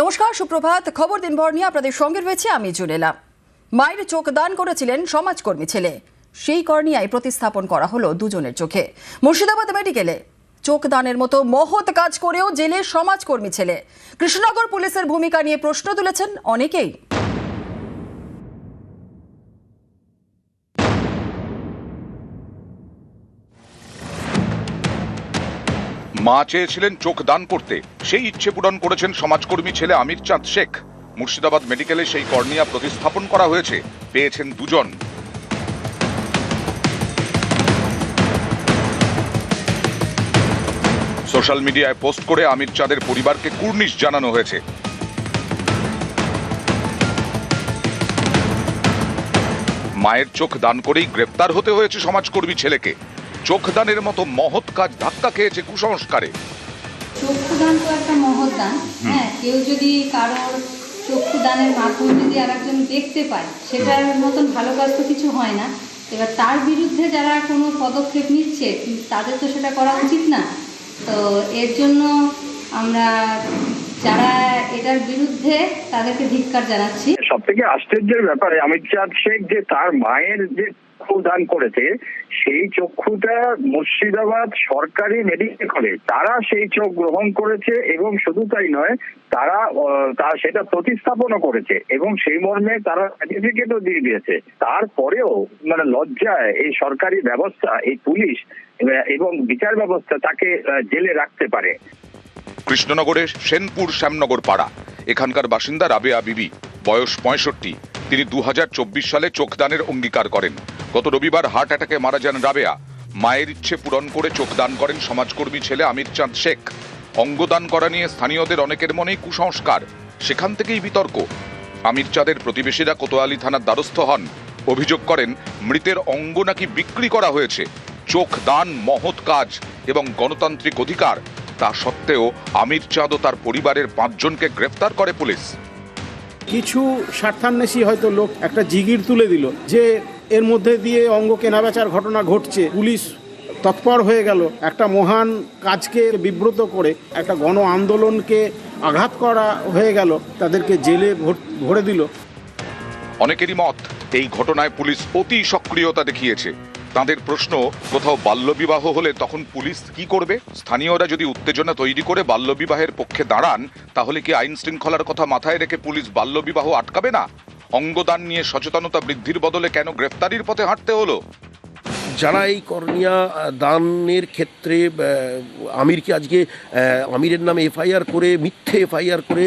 নমস্কার, সুপ্রভাত। খবর দিনভর নিয়ে আপনাদের সঙ্গে রয়েছে আমি জুনেলা। মায়ের চোখ দান করেছিলেন সমাজকর্মী ছেলে, সেই কর্নিয়ায় প্রতিস্থাপন করা হলো দুজনের চোখে। মুর্শিদাবাদ মেডিকেলে চোখ দানের মতো মহৎ কাজ করেও জেলে সমাজকর্মী ছেলে। কৃষ্ণনগর পুলিশের ভূমিকা নিয়ে প্রশ্ন তুলেছেন অনেকেই। মা চেয়েছিলেন চোখ দান করতে, সেই ইচ্ছে পূরণ করেছেন সমাজকর্মী ছেলে আমির চাঁদ শেখ। মুর্শিদাবাদ মেডিকেলে সেই কর্নিয়া প্রতিস্থাপন করা হয়েছে, পেয়েছেন দুজন। সোশ্যাল মিডিয়ায় পোস্ট করে আমির চাঁদের পরিবারকে কুর্নিশ জানানো হয়েছে। মায়ের চোখ দান করেই গ্রেপ্তার হতে হয়েছে সমাজকর্মী ছেলেকে। চোখ দানের মতো মহৎ কাজ ধাক্কা খেয়েছে কুসংস্কারে। চক্ষু দান তো একটা মহৎ দান। হ্যাঁ, কেউ যদি কারোর চক্ষু দানের মাধ্যমে যদি আরেকজন দেখতে পায়, সেটার মতন ভালো কাজ তো কিছু হয় না। এবার তার বিরুদ্ধে যারা কোনো পদক্ষেপ নিচ্ছে, তাদের তো সেটা করা উচিত না। তো এর জন্য আমরা যারা এটার বিরুদ্ধে, তাদেরকে ধিক্কার জানাচ্ছি। সব থেকে আশ্চর্যের ব্যাপারে আমির চাঁদ শেখ যে তার মায়ের যে চক্ষু দান করেছে, সেই চক্ষুটা মুর্শিদাবাদ সরকারি মেডিকেল কলেজ, তারা সেই চোখ গ্রহণ করেছে এবং শুধু তাই নয়, তারা সেটা প্রতিস্থাপনও করেছে এবং সেই মর্মে তারা সার্টিফিকেটও দিয়ে দিয়েছে। তারপরেও মানে লজ্জায় এই সরকারি ব্যবস্থা, এই পুলিশ এবং বিচার ব্যবস্থা তাকে জেলে রাখতে পারে। কৃষ্ণনগরের সেনপুর শ্যামনগর পাড়া, এখানকার বাসিন্দা রাবেয়া বিবি, বয়স 65। তিনি 2024 সালে চোখদানের অঙ্গীকার করেন। গত রবিবার হার্ট অ্যাটাকে মারা যান রাবেয়া। মায়ের ইচ্ছে পূরণ করে চোখদান করেন সমাজকর্মী ছেলে আমির চাঁদ শেখ। অঙ্গদান করা নিয়ে স্থানীয়দের অনেকের মনেই কুসংস্কার, সেখান থেকেই বিতর্ক। আমির চাঁদের প্রতিবেশীরা কোতোয়ালি থানার দ্বারস্থ হন, অভিযোগ করেন মৃতের অঙ্গ নাকি বিক্রি করা হয়েছে। চোখ দান মহৎ কাজ এবং গণতান্ত্রিক অধিকার, তা সত্ত্বেও আমির চাঁদ ও তার পরিবারের 5 জনকে গ্রেফতার করে পুলিশ। কিছু স্বার্থান্বেষী হয়তো লোক একটা জিগির তুলে দিল যে এর মধ্যে দিয়ে অঙ্গ কেনাবেচার ঘটনা ঘটছে। পুলিশ তৎপর হয়ে গেল, একটা মহান কাজকে বিব্রত করে একটা গণ আন্দোলনকে আঘাত করা হয়ে গেল, তাদেরকে জেলে ভরে দিল। অনেকেরই মত, এই ঘটনায় পুলিশ অতি সক্রিয়তা দেখিয়েছে। তাদের প্রশ্ন, কোথাও বাল্যবিবাহ হলে তখন পুলিশ কি করবে? স্থানীয়রা যদি উত্তেজনা তৈরি করে বাল্যবিবাহের পক্ষে দাঁড়ান, তাহলে কি আইন শৃঙ্খলার কথা মাথায় রেখে পুলিশ বাল্যবিবাহ আটকাবে না? অঙ্গদান নিয়ে সচেতনতা বৃদ্ধির বদলে কেন গ্রেফতারির পথে হাঁটতে হলো? যারা এই কর্নিয়া দানের ক্ষেত্রে আমিরকে আজকে আমিরের নামে এফআইআর করে, মিথ্যে এফআইআর করে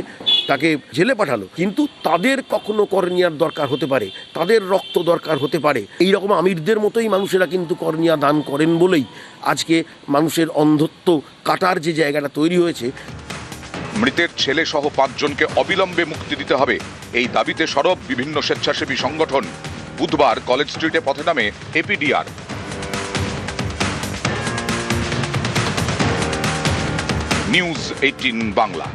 তাকে জেলে পাঠালো, কিন্তু তাদের কখনো কর্নিয়ার দরকার হতে পারে, তাদের রক্ত দরকার হতে পারে। এই রকম আমিরদের মতোই মানুষেরা কিন্তু কর্নিয়া দান করেন বলেই আজকে মানুষের অন্ধত্ব কাটার যে জায়গাটা তৈরি হয়েছে। মৃতের ছেলে সহ 5 জনকে অবিলম্বে মুক্তি দিতে হবে, এই দাবিতে সরব বিভিন্ন স্বেচ্ছাসেবী সংগঠন। বুধবার কলেজ স্ট্রিটে পথে নামে এপিডিআর। নিউজ 18 বাংলা।